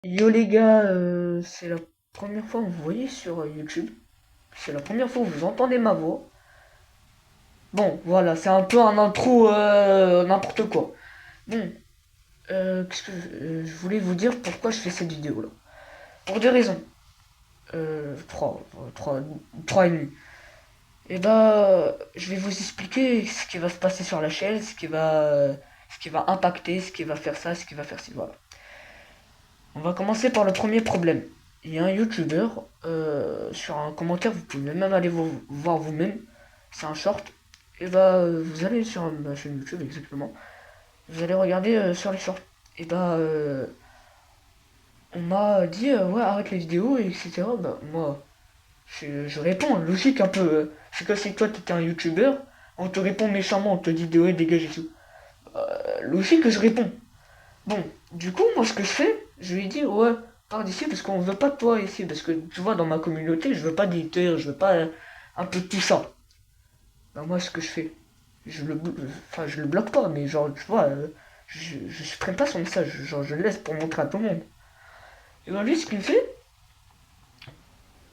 Yo les gars, c'est la première fois que vous voyez sur YouTube. C'est la première fois que vous entendez ma voix. Bon, voilà, c'est un peu un intro n'importe quoi. Bon, qu'est-ce que je voulais vous dire pourquoi je fais cette vidéo là. Pour deux raisons. Trois et demi. Et bah, je vais vous expliquer ce qui va se passer sur la chaîne, ce qui va impacter, ce qui va faire ça, ce qui va faire ci, voilà. On va commencer par le premier problème. Il y a un youtubeur, sur un commentaire, vous pouvez même aller voir vous-même, c'est un short, et bah vous allez sur ma chaîne YouTube exactement, vous allez regarder sur les shorts, et bah on m'a dit ouais arrête les vidéos, etc. Bah moi, je réponds, logique un peu, c'est que si toi t'étais un youtubeur, on te répond méchamment, on te dit de ouais dégage et tout. Logique que je réponds. Bon, du coup, moi, ce que je fais, je lui dis, ouais, pars d'ici parce qu'on veut pas de toi ici. Parce que, tu vois, dans ma communauté, je veux pas d'éditeurs, je veux pas un peu tout ça. Ben, moi, ce que je fais, enfin, je le bloque pas, mais genre, tu vois, je supprime pas son message. Genre, je le laisse pour montrer à tout le monde. Et ben, lui, ce qu'il fait,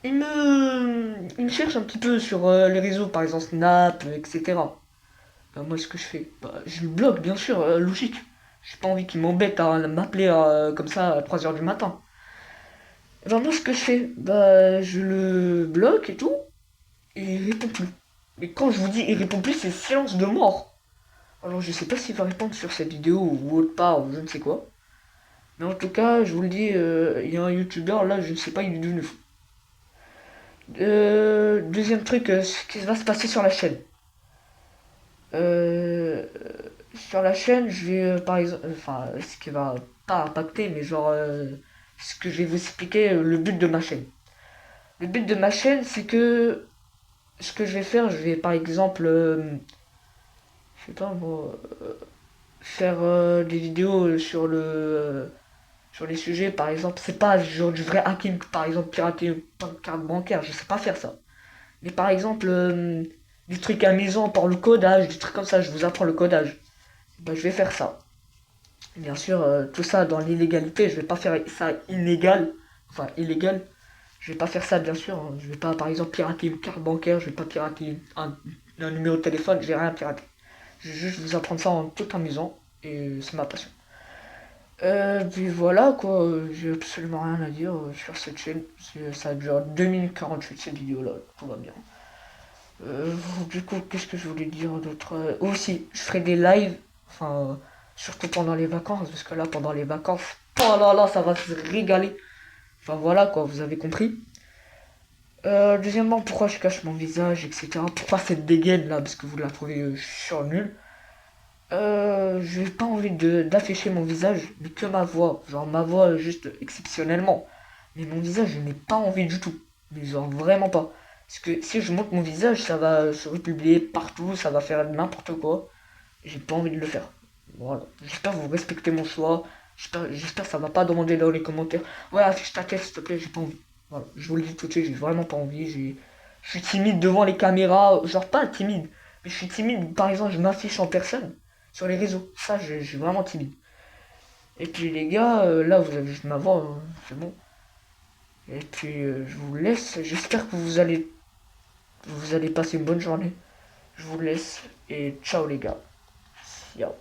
il me cherche un petit peu sur les réseaux, par exemple Snap, etc. Ben, moi, ce que je fais, bah, je le bloque, bien sûr, logique. J'ai pas envie qu'il m'embête à m'appeler comme ça à 3 heures du matin. Ben moi, ce que je fais, bah, je le bloque et tout, et il répond plus. Mais quand je vous dis il répond plus, c'est silence de mort. Alors, je sais pas s'il va répondre sur cette vidéo ou autre part ou je ne sais quoi. Mais en tout cas, je vous le dis, il y a un youtubeur là, je ne sais pas, il est devenu fou. Deuxième truc, ce qui va se passer sur la chaîne. Euh, Sur la chaîne, je vais par exemple, enfin, ce qui va pas impacter, mais genre, ce que je vais vous expliquer, le but de ma chaîne. Le but de ma chaîne, c'est que ce que je vais faire, je vais par exemple, je sais pas moi, faire des vidéos sur les sujets, par exemple, c'est pas genre du vrai hacking, par exemple pirater une carte bancaire, je sais pas faire ça. Mais par exemple, des trucs amusants pour le codage, des trucs comme ça, je vous apprends le codage. Bah, je vais faire ça. Bien sûr, tout ça dans l'illégalité, je vais pas faire ça illégal, enfin illégal. Je vais pas faire ça, bien sûr, hein. Je vais pas, par exemple, pirater une carte bancaire, je vais pas pirater un numéro de téléphone, je vais rien pirater. Je vais juste vous apprendre ça en tout amusant, et c'est ma passion. Puis voilà, quoi, j'ai absolument rien à dire sur cette chaîne. Ça dure 2 minutes 48 cette vidéo-là, tout va bien. Du coup, qu'est-ce que je voulais dire d'autre? Aussi, je ferai des lives, enfin, surtout pendant les vacances, parce que là, pendant les vacances, oh là là, ça va se régaler. Enfin voilà, quoi, vous avez compris. Deuxièmement, pourquoi je cache mon visage, etc. Pourquoi cette dégaine là, parce que vous la trouvez sur nul. J'ai pas envie d'afficher mon visage, mais que ma voix. Genre ma voix juste exceptionnellement. Mais mon visage, je n'ai pas envie du tout. Mais genre vraiment pas. Parce que si je montre mon visage, ça va se republier partout, ça va faire n'importe quoi. J'ai pas envie de le faire. Voilà. J'espère que vous respectez mon choix. J'espère que ça va pas demander dans les commentaires. Ouais, affiche ta tête, s'il te plaît, j'ai pas envie. Voilà. Je vous le dis tout de suite, j'ai vraiment pas envie. Je suis timide devant les caméras. Genre pas timide. Mais je suis timide, par exemple, je m'affiche en personne sur les réseaux. Ça, je suis vraiment timide. Et puis les gars, là, vous avez juste ma voix, hein, c'est bon. Et puis je vous laisse. J'espère que vous allez passer une bonne journée. Je vous laisse et ciao les gars. Ciao.